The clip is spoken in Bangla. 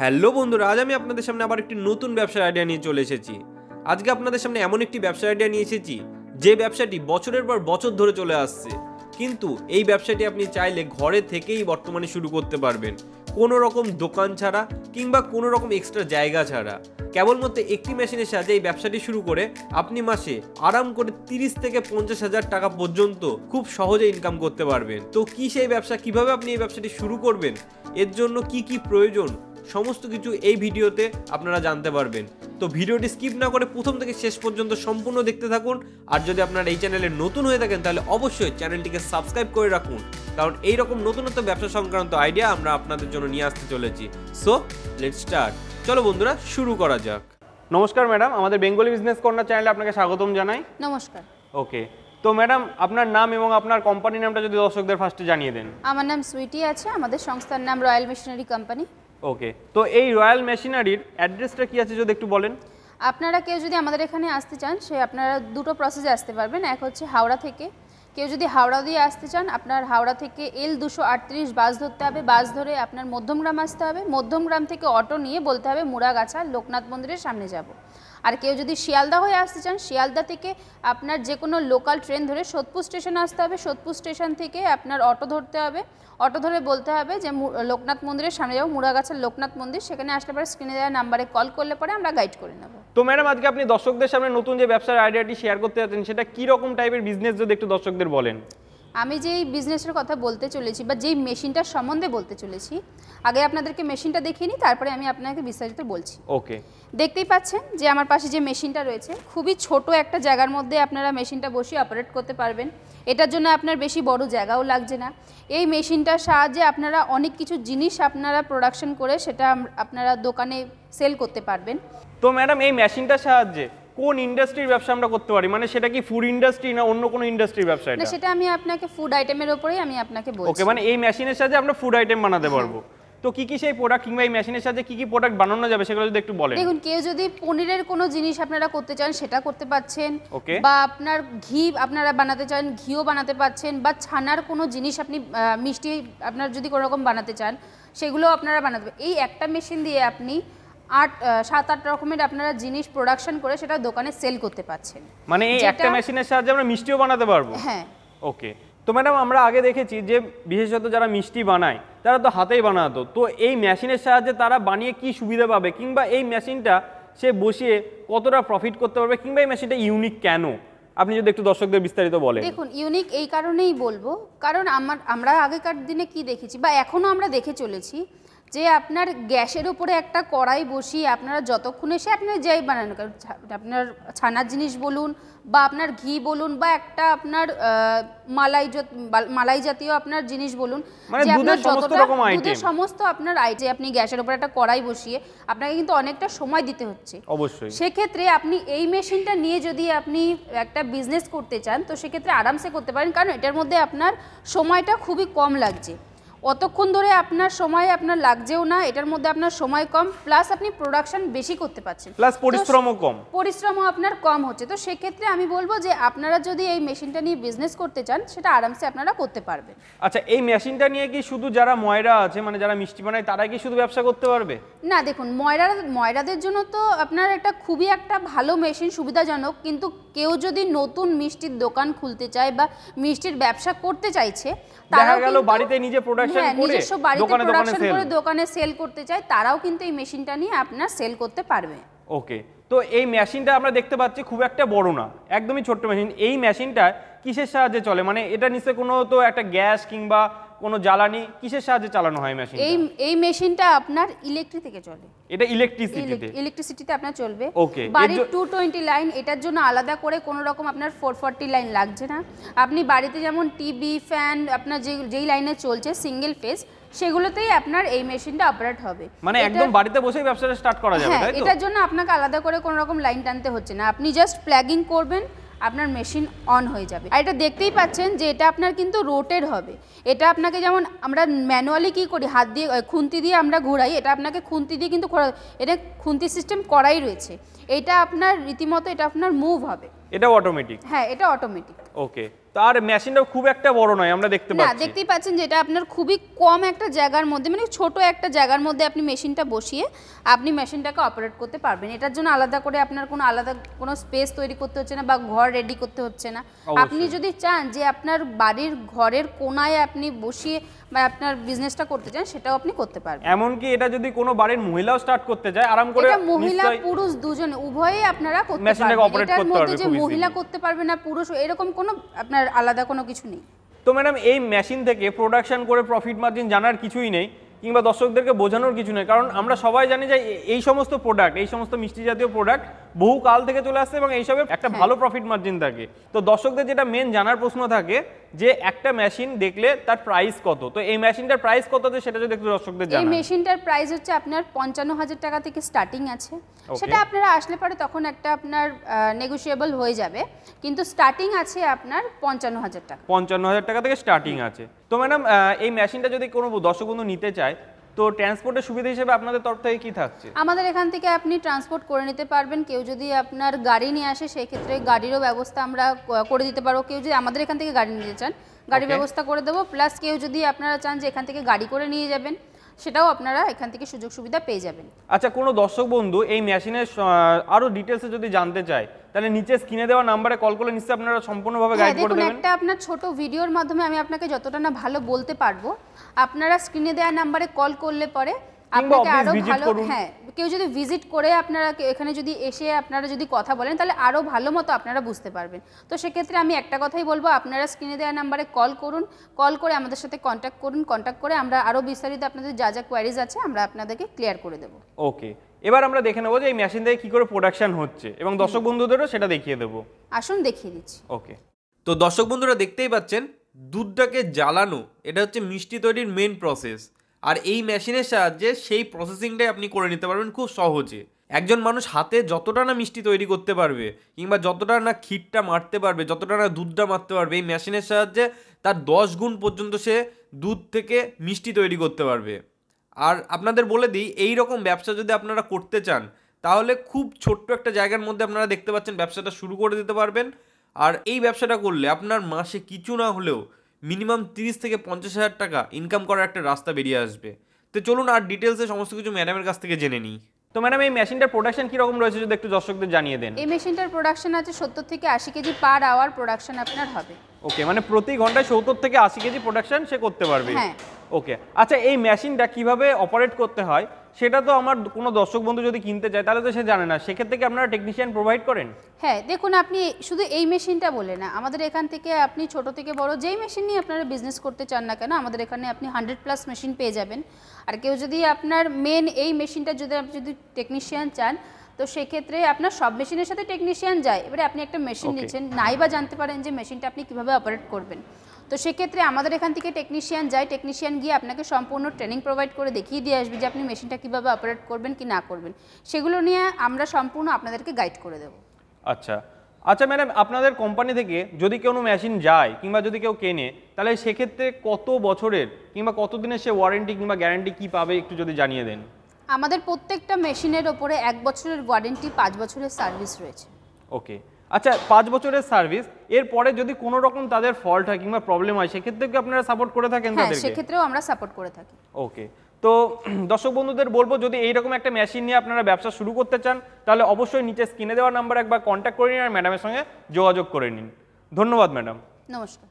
হ্যালো বন্ধুরা, আজ আমি আপনাদের সামনে আবার একটি নতুন ব্যবসার আইডিয়া নিয়ে চলে এসেছি। আজকে আপনাদের সামনে এমন একটি ব্যবসার আইডিয়া নিয়ে এসেছি যে ব্যবসাটি বছরের পর বছর ধরে চলে আসছে, কিন্তু এই ব্যবসাটি আপনি চাইলে ঘরে থেকেই বর্তমানে শুরু করতে পারবেন, কোনো রকম দোকান ছাড়া কিংবা কোনো রকম এক্সট্রা জায়গা ছাড়া। কেবলমাত্র একটি মেশিনের সাহায্যে এই ব্যবসাটি শুরু করে আপনি মাসে আরাম করে 30 থেকে 50,000 টাকা পর্যন্ত খুব সহজে ইনকাম করতে পারবেন। তো কি সেই ব্যবসা, কিভাবে আপনি এই ব্যবসাটি শুরু করবেন, এর জন্য কি কি প্রয়োজন, সমস্ত কিছু এই ভিডিওতে আপনারা জানতে পারবেন। তো ভিডিওটি স্কিপ না করে প্রথম থেকে শেষ পর্যন্ত সম্পূর্ণ দেখতে থাকুন। আর যদি আপনারা এই চ্যানেলে নতুন হয়ে থাকেন তাহলে অবশ্যই চ্যানেলটিকে সাবস্ক্রাইব করে রাখুন, কারণ এইরকম নতুন নতুন ব্যবসা সংক্রান্ত আইডিয়া আমরা আপনাদের জন্য নিয়ে আসতে চলেছি। So let's start. চলো বন্ধুরা, শুরু করা যাক। নমস্কার ম্যাডাম, আমাদের বেঙ্গলি বিজনেস কর্নার চ্যানেলে আপনাকে স্বাগতম জানাই। নমস্কার। ওকে, তো ম্যাডাম আপনার নাম এবং আপনার কোম্পানির নামটা যদি দর্শকদের ফার্স্টে জানিয়ে দেন। আমার নাম সুইটি আছে, আমাদের সংস্থার নাম রয়্যাল মেশিনারি কোম্পানি। ওকে, তো এই রয়্যাল মেশিনারির অ্যাড্রেসটা কি আছে যদি একটু বলেন। আপনারা কেউ যদি আমাদের এখানে আসতে চান, সে আপনারা দুটো প্রসেসে আসতে পারবেন। এক হচ্ছে হাওড়া থেকে, কেউ যদি হাওড়া দিয়ে আসতে চান, আপনার হাওড়া থেকে L238 বাস ধরতে হবে। বাস ধরে আপনার মধ্যমগ্রাম আসতে হবে। মধ্যমগ্রাম থেকে অটো নিয়ে বলতে হবে মুড়াগাছা লোকনাথ মন্দিরের সামনে যাব। আর কেউ যদি শিয়ালদা হয়ে আসতে চান, শিয়ালদা থেকে আপনার যে কোনো লোকাল ট্রেন ধরে সোদপুর স্টেশন আসতে হবে। সোদপুর স্টেশন থেকে আপনার অটো ধরতে হবে। অটো ধরে বলতে হবে যে লোকনাথ মন্দিরের সামনে যাবো, মুড়াগাছার লোকনাথ মন্দির। সেখানে আসলে পরে স্ক্রিনে দেওয়া নাম্বারে কল করলে পরে আমরা গাইড করে নেব। তো ম্যাডাম, আজকে আপনি দর্শকদের সামনে নতুন যে ব্যবসার আইডিয়াটি শেয়ার করতে যাচ্ছেন, সেটা কি রকম টাইপের বিজনেস যদি একটু দর্শকদের বলেন। আমি যেই বিজনেসের কথা বলতে চলেছি বা যেই মেশিনটার সম্বন্ধে বলতে চলেছি, আগে আপনাদেরকে মেশিনটা দেখিয়ে নিই, তারপরে আমি আপনাকে বিস্তারিত বলছি। ওকে, দেখতেই পাচ্ছেন যে আমার পাশে যে মেশিনটা রয়েছে, খুবই ছোট একটা জায়গার মধ্যে আপনারা মেশিনটা বসিয়ে অপারেট করতে পারবেন। এটার জন্য আপনার বেশি বড় জায়গাও লাগছে না। এই মেশিনটার সাহায্যে আপনারা অনেক কিছু জিনিস আপনারা প্রোডাকশন করে সেটা আপনারা দোকানে সেল করতে পারবেন। তো ম্যাডাম, এই মেশিনটার সাহায্যে কোন ইন্ডাস্ট্রির ব্যবসা আমরা করতে পারি? মানে সেটা কি ফুড ইন্ডাস্ট্রি না অন্য কোনো ইন্ডাস্ট্রির ব্যবসা? না, সেটা আমি আপনাকে ফুড আইটেমের উপরেই আমি আপনাকে বলছি। ওকে, মানে এই মেশিনের সাহায্যে আমরা ফুড আইটেম বানাতে পারবো। তো কি কি সেই প্রোডাক্ট কিংবা এই মেশিনের সাহায্যে কি কি প্রোডাক্ট বানানো যাবে সেগুলো যদি একটু বলেন। দেখুন, কেউ যদি পনিরের কোনো জিনিস আপনারা করতে চান সেটা করতে পাচ্ছেন, ওকে, বা আপনার ঘি আপনারা বানাতে চান ঘিও বানাতে পাচ্ছেন, বা ছানার কোনো জিনিস আপনি মিষ্টি আপনার যদি কোনো রকম বানাতে চান সেগুলো আপনারা বানাতে পারেন। এই একটা মেশিন দিয়ে আপনি 7-8 রকমের আপনারা জিনিস প্রোডাকশন করে সেটা দোকানে সেল করতে পাচ্ছেন। মানে এই একটা মেশিনের সাহায্যে আমরা মিষ্টিও বানাতে পারবো? হ্যাঁ। ওকে, তো ম্যাডাম আমরা আগে দেখেছি যে বিশেষত যারা মিষ্টি বানায় তারা তো হাতেই বানাতো, তো এই মেশিনের সাহায্যে তারা বানিয়ে কি সুবিধা পাবে, কিংবা এই মেশিনটা সে বসিয়ে কতটা প্রফিট করতে পারবে, কিংবা এই মেশিনটা ইউনিক কেন, আপনি যদি একটু দর্শকদের বিস্তারিত বলেন। দেখুন, ইউনিক এই কারণেই বলবো, কারণ আমরা আগেকার দিনে কি দেখেছি বা এখনও আমরা দেখে চলেছি যে আপনার গ্যাসের উপরে একটা কড়াই বসিয়ে আপনারা যতক্ষণে সে আপনার যাই বানান, আপনার ছানার জিনিস বলুন বা আপনার ঘি বলুন বা একটা আপনার মালাই জাতীয় আপনার জিনিস বলুন, যে আপনার দুধের সমস্ত আপনার আইটেম আপনি গ্যাসের উপরে একটা কড়াই বসিয়ে আপনাকে কিন্তু অনেকটা সময় দিতে হচ্ছে। অবশ্যই সেক্ষেত্রে আপনি এই মেশিনটা নিয়ে যদি আপনি একটা বিজনেস করতে চান, তো সেক্ষেত্রে আরামসে করতে পারেন, কারণ এটার মধ্যে আপনার সময়টা খুবই কম লাগছে। অতক্ষণ ধরে আপনার সময় আপনার লাগছেও না, এটার মধ্যে আপনার সময় কম, প্লাস আপনি প্রোডাকশন বেশি করতে পারছেন, প্লাস পরিশ্রমও আপনার কম হচ্ছে। তো সেক্ষেত্রে আমি বলবো যে আপনারা যদি এই মেশিনটা নিয়ে বিজনেস করতে চান, সেটা আরামসে আপনারা করতে পারবেন। আচ্ছা, এই মেশিনটা নিয়ে কি শুধু যারা ময়রা আছে, মানে যারা মিষ্টি বানায়, তারাই কি শুধু ব্যবসা করতে পারবে? না, দেখুন, ময়রাদের জন্য তো আপনার একটা খুবই একটা ভালো মেশিন, সুবিধাজনক, কিন্তু কেউ যদি নতুন মিষ্টির দোকান খুলতে চায় বা মিষ্টির ব্যবসা করতে চাইছে, তারাও গেল বাড়িতে নিজে প্রোডাকশন করে দোকানে সেল করতে চায়, তারাও কিন্তু এই মেশিনটা নিয়ে আপনার সেল করতে পারবে। ওকে, তো এই মেশিনটা আমরা দেখতে পাচ্ছি খুব একটা বড় না, একদমই ছোট্ট মেশিন। এই মেশিনটা কিসের সাহায্যে চলে? মানে এটা নিচে কোনো তো একটা গ্যাস কিংবা কোনো জ্বালানি, কিসের সাহায্যে চালানো হয় মেশিন? এই মেশিনটা আপনার ইলেকট্রিক থেকে চলে। এটা ইলেকট্রিসিটিতে আপনার চলবে। ওকে, বাড়ির 220 লাইন, এটার জন্য আলাদা করে কোনো রকম আপনার 440 লাইন লাগছে না। আপনি বাড়িতে যেমন টিভি, ফ্যান আপনার যেই লাইনে চলছে সিঙ্গেল ফেজ, সেগুলোতেই আপনার এই মেশিনটা অপারেট হবে। মানে একদম বাড়িতে বসেই ব্যবসাটা স্টার্ট করা যাবে, তাই তো? এটার জন্য আপনাকে আলাদা করে কোনো রকম লাইন টানতে হচ্ছে না, আপনি জাস্ট প্লাগিং করবেন, আপনার মেশিন অন হয়ে যাবে। আর এটা দেখতেই পাচ্ছেন যে এটা আপনার কিন্তু রোটেট হবে। এটা আপনাকে যেমন আমরা ম্যানুয়ালি কি করি, হাত দিয়ে খুন্তি দিয়ে আমরা ঘোরাই, এটা আপনাকে খুন্তি দিয়ে কিন্তু এটা খুন্তি সিস্টেম করাই রয়েছে। এটা আপনার রীতিমতো এটা আপনার মুভ হবে। এটা অটোমেটিক? হ্যাঁ, এটা অটোমেটিক। ওকে, তার মেশিনটা খুব একটা বড় নয়, আমরা দেখতে না পাচ্ছি। দেখতেই পাচ্ছেন যেটা আপনার খুবই কম একটা জায়গার মধ্যে, মানে ছোট একটা জায়গার মধ্যে আপনি মেশিনটা বসিয়ে আপনি মেশিনটাকে অপারেট করতে পারবেন। এটার জন্য আলাদা করে আপনার কোনো আলাদা কোনো স্পেস তৈরি করতে হচ্ছে না বা ঘর রেডি করতে হচ্ছে না। আপনি যদি চান যে আপনার বাড়ির ঘরের কোনায় আপনি বসিয়ে বা আপনার বিজনেসটা করতে চান, সেটাও আপনি করতে পারবেন। এমনকি এটা যদি কোনো বাড়ির মহিলাও স্টার্ট করতে চায় আরাম করে, এটা মহিলা পুরুষ দুজনে উভয়েই আপনারা করতে মেশিনটাকে পারবেন। অপারেট এটার করতে মধ্যে পারবে যে খুব মহিলা easily। করতে পারবে না পুরুষ এরকম কোনো আপনার আলাদা কোনো কিছু নেই। তো ম্যাডাম এই মেশিন থেকে প্রোডাকশন করে প্রফিট মার্জিন জানার কিছুই নেই, কিংবা দর্শকদেরকে বোঝানোর কিছু নেই, কারণ আমরা সবাই জানি যে এই সমস্ত প্রোডাক্ট, এই সমস্ত মিষ্টি জাতীয় প্রোডাক্ট বহু কাল থেকে চলে আসছে এবং এইসবে একটা ভালো প্রফিট মার্জিন থাকে। তো দর্শকদের যেটা মেন জানার প্রশ্ন থাকে যে একটা মেশিন দেখলে তার প্রাইস কত, তো এই মেশিনটার প্রাইস কত সেটা যদি একটু দর্শকদের এই জানান। মেশিনটার প্রাইস হচ্ছে আপনার 55,000 টাকা থেকে স্টার্টিং আছে। সেটা আপনারা আসলে পরে তখন একটা আপনার নেগোশিয়েবল হয়ে যাবে, কিন্তু স্টার্টিং আছে আপনার 55,000 টাকা। 55,000 টাকা থেকে স্টার্টিং আছে। তো ম্যাডাম এই মেশিনটা যদি কোনো দর্শক বন্ধু নিতে চায়, তো ট্রান্সপোর্টের সুবিধা হিসেবে আপনাদের তরফ থেকে কি থাকছে? আমাদের এখান থেকে আপনি ট্রান্সপোর্ট করে নিতে পারবেন। কেউ যদি আপনার গাড়ি নিয়ে আসে সেই ক্ষেত্রে গাড়িরও ব্যবস্থা আমরা করে দিতে পারবো। কেউ যদি আমাদের এখান থেকে গাড়ি নিতে চান গাড়ির ব্যবস্থা করে দেবো, প্লাস কেউ যদি আপনারা চান যে এখান থেকে গাড়ি করে নিয়ে যাবেন, সেটাও আপনারা এখান থেকে সুযোগ সুবিধা পেয়ে যাবেন। আচ্ছা, কোনো দর্শক বন্ধু এই মেশিনের আরো ডিটেলসে যদি জানতে চায়, তাহলে নিচে স্ক্রিনে দেওয়া নাম্বারে কল করলে নিশ্চয়ই আপনারা সম্পূর্ণভাবে গাইড করে দেবেন। একটা আপনার ছোট ভিডিওর মাধ্যমে আমি আপনাকে যতটা না ভালো বলতে পারবো, আপনারা স্ক্রিনে দেওয়া নাম্বারে কল করলে পরে আপনাকে আরো ভালো, হ্যাঁ কেউ যদি ভিজিট করে আপনারা এখানে যদি এসে আপনারা যদি কথা বলেন, তাহলে আরো ভালো মতো আপনারা বুঝতে পারবেন। তো সেক্ষেত্রে আমি একটা কথাই বলবো, আপনারা স্ক্রিনে দেওয়া নাম্বারে কল করুন, কল করে আমাদের সাথে কন্ট্যাক্ট করুন, কন্ট্যাক্ট করে আমরা আরো বিস্তারিত আপনাদের যা যা কোয়ারিজ আছে আমরা আপনাদেরকে ক্লিয়ার করে দেবো। ওকে, এবার আমরা দেখে নেবো যে এই মেশিন থেকে কি করে প্রোডাকশন হচ্ছে এবং দর্শক বন্ধুদেরও সেটা দেখিয়ে দেবো। আসুন দেখিয়ে দিচ্ছি। ওকে, তো দর্শক বন্ধুরা দেখতেই পাচ্ছেন দুধটাকে জ্বালানো, এটা হচ্ছে মিষ্টি তৈরির মেন প্রসেস। আর এই মেশিনের সাহায্যে সেই প্রসেসিংটাই আপনি করে নিতে পারবেন খুব সহজে। একজন মানুষ হাতে যতটা না মিষ্টি তৈরি করতে পারবে, কিংবা যতটা না ক্ষীরটা মারতে পারবে, যতটা না দুধটা মারতে পারবে, এই মেশিনের সাহায্যে তার 10 গুণ পর্যন্ত সে দুধ থেকে মিষ্টি তৈরি করতে পারবে। আর আপনাদের বলে দিই, এই রকম ব্যবসা যদি আপনারা করতে চান, তাহলে খুব ছোট্ট একটা জায়গার মধ্যে আপনারা দেখতে পাচ্ছেন ব্যবসাটা শুরু করে দিতে পারবেন। আর এই ব্যবসাটা করলে আপনার মাসে কিছু না হলেও মিনিমাম 30 থেকে 50,000 টাকা ইনকাম করার একটা রাস্তা বেরিয়ে আসবে। তো চলুন আর ডিটেলসে সমস্ত কিছু ম্যাডামের কাছ থেকে জেনে নিই। তো ম্যাডাম এই মেশিনটার প্রোডাকশন কীরকম রয়েছে যদি একটু দর্শকদের জানিয়ে দেন। এই মেশিনটার প্রোডাকশন আছে 70 থেকে 80 কেজি পার আওয়ার প্রোডাকশন আপনার হবে। ওকে, মানে প্রতি ঘন্টায় 70 থেকে 80 কেজি প্রোডাকশন সে করতে পারবে। হ্যাঁ। ওকে, আচ্ছা এই মেশিনটা কিভাবে অপারেট করতে হয় সেটা তো আমার কোনো দর্শক বন্ধু যদি কিনতে চায় তাহলে তো সে জানে না, সেক্ষেত্রে কি আপনারা টেকনিশিয়ান প্রোভাইড করেন? হ্যাঁ দেখুন, আপনি শুধু এই মেশিনটা বলে না, আমাদের এখান থেকে আপনি ছোট থেকে বড় যেই মেশিন নিয়ে আপনারা বিজনেস করতে চান না কেন, আমাদের এখানে আপনি 100+ মেশিন পেয়ে যাবেন। আর কেউ যদি আপনার মেন এই মেশিনটা যদি আপনি যদি টেকনিশিয়ান চান, তো সেক্ষেত্রে আপনার সব মেশিনের সাথে টেকনিশিয়ান যায়। এবারে আপনি একটা মেশিন নিচ্ছেন, নাই বা জানতে পারেন যে মেশিনটা আপনি কীভাবে অপারেট করবেন, তো সেক্ষেত্রে আমাদের এখান থেকে টেকনিশিয়ান যায়। টেকনিশিয়ান গিয়ে আপনাকে সম্পূর্ণ ট্রেনিং প্রোভাইড করে দেখিয়ে দিয়ে আসবে যে আপনি মেশিনটা কীভাবে অপারেট করবেন কি না করবেন, সেগুলো নিয়ে আমরা সম্পূর্ণ আপনাদেরকে গাইড করে দেবো। আচ্ছা আচ্ছা ম্যাডাম, আপনাদের কোম্পানি থেকে যদি কোনো মেশিন যায় কিংবা যদি কেউ কেনে, তাহলে সেক্ষেত্রে কত বছরের কিংবা কত দিনের সে ওয়ারেন্টি কিংবা গ্যারান্টি কি পাবে একটু যদি জানিয়ে দেন। আমাদের প্রত্যেকটা মেশিনের ওপরে 1 বছরের ওয়ারেন্টি, 5 বছরের সার্ভিস রয়েছে। ওকে, আচ্ছা 5 বছরের সার্ভিস, এরপরে যদি কোনো রকম তাদের ফল্ট হয় কিংবা প্রবলেম হয় সেক্ষেত্রে কি আপনারা সাপোর্ট করে থাকেন হ্যাঁ, তাদেরকে? সেক্ষেত্রেও আমরা সাপোর্ট করে থাকি। ওকে, তো দর্শক বন্ধুদের বলবো যদি এইরকম একটা মেশিন নিয়ে আপনারা ব্যবসা শুরু করতে চান, তাহলে অবশ্যই নিচে স্ক্রিনে দেওয়া নাম্বার একবার কন্ট্যাক্ট করে নিন আর ম্যাডামের সঙ্গে যোগাযোগ করে নিন। ধন্যবাদ ম্যাডাম। নমস্কার।